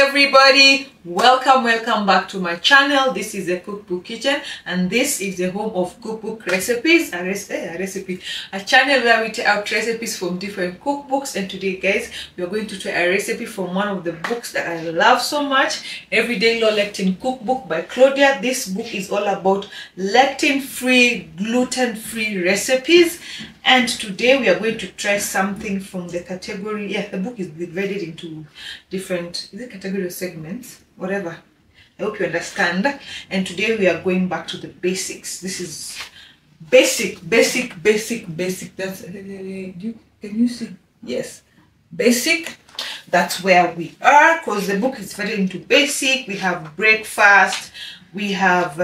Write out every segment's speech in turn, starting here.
everybody, welcome back to my channel. This is a cookbook kitchen and this is the home of cookbook recipes, a channel where we take out recipes from different cookbooks. And today guys, we are going to try a recipe from one of the books that I love so much, Everday Low Lectin Cookbook by Claudia. This book is all about lectin-free, gluten-free recipes, and today we are going to try something from the category, the book is divided into different, category or segments, whatever. I hope you understand. And today we are going back to the basics. This is basic. That's, can you see? Yes, basic. That's where we are, because the book is divided into basic. We have breakfast, we have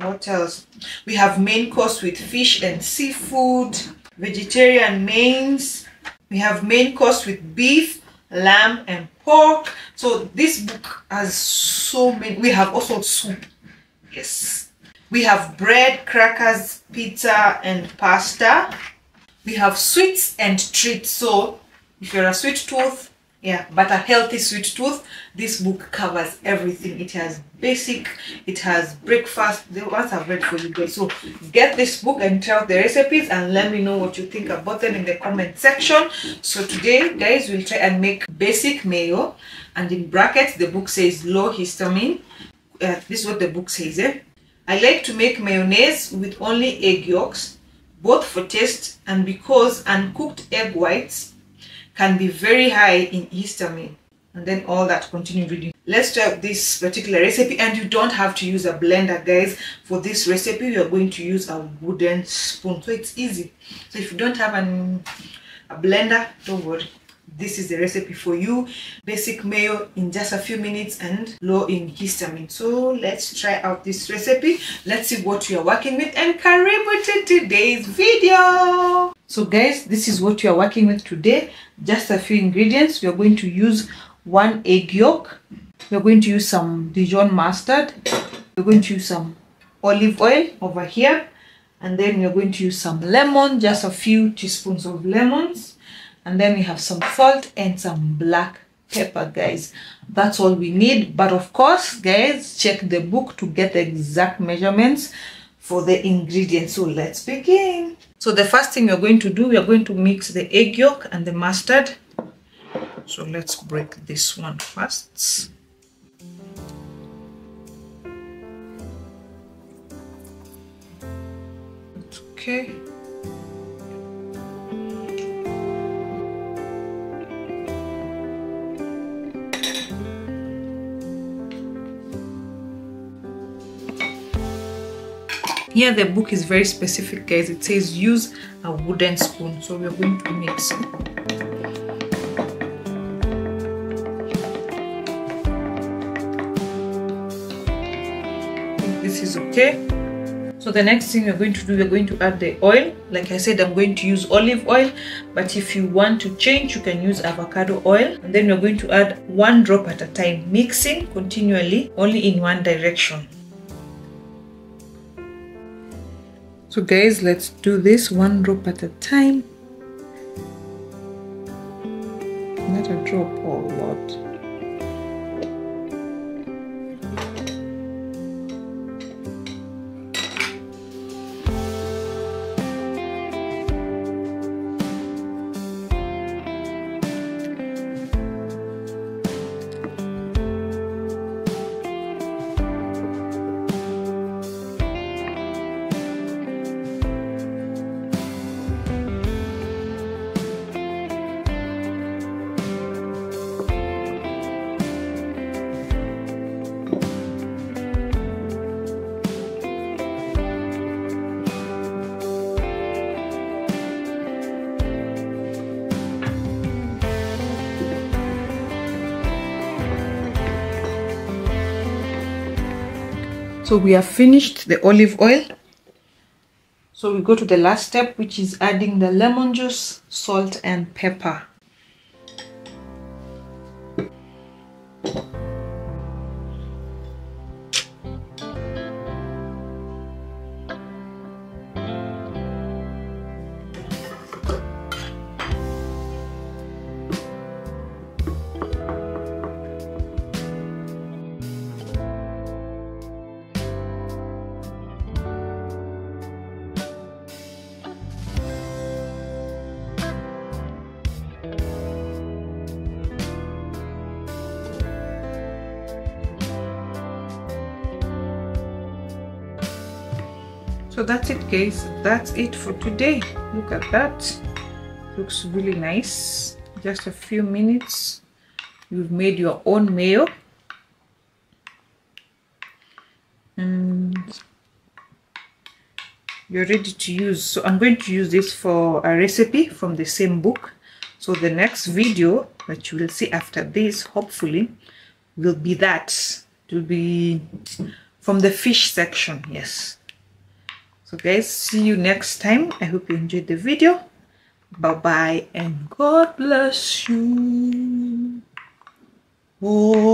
what else? We have main course with fish and seafood, vegetarian mains. We have main course with beef, lamb and pork. So this book has so many. We have also soup. Yes, we have bread, crackers, pizza and pasta. We have sweets and treats. So if you're a sweet tooth, but a healthy sweet tooth, this book covers everything. It has basic, it has breakfast. The ones I've read for you guys. So get this book and try out the recipes and let me know what you think about them in the comment section. So today guys, we'll try and make basic mayo, and in brackets the book says low histamine. This is what the book says. I like to make mayonnaise with only egg yolks, both for taste and because uncooked egg whites can be very high in histamine. And then all that, continue reading. Let's try this particular recipe, and you don't have to use a blender guys. For this recipe we are going to use a wooden spoon, so it's easy. So if you don't have a blender, don't worry, this is the recipe for you. Basic mayo in just a few minutes and low in histamine. So let's try out this recipe. Let's see what we are working with, and karibu to today's video. So guys, this is what we are working with today. Just a few ingredients. We are going to use 1 egg yolk. We are going to use some Dijon mustard. We're going to use some olive oil over here, and then we are going to use some lemon, just a few teaspoons of lemons, and then we have some salt and some black pepper guys. That's all we need. But of course guys, check the book to get the exact measurements for the ingredients. So let's begin. So the first thing we're going to do, we are going to mix the egg yolk and the mustard. So let's break this one first. Okay. Here the book is very specific guys. It says use a wooden spoon. So we're going to mix it. This is okay. So the next thing we're going to do, we're going to add the oil. Like I said, I'm going to use olive oil, but if you want to change, you can use avocado oil. And then we're going to add 1 drop at a time, mixing continually, only in one direction. So guys, let's do this 1 drop at a time. Not a drop or a lot. So we have finished the olive oil. So we go to the last step, which is adding the lemon juice, salt and pepper. So that's it, guys. That's it for today. Look at that. Looks really nice. Just a few minutes, you've made your own mayo. And you're ready to use. So I'm going to use this for a recipe from the same book. So the next video that you will see after this, hopefully, will be that. It will be from the fish section. Yes. So guys, see you next time. I hope you enjoyed the video. Bye bye and God bless you. Oh.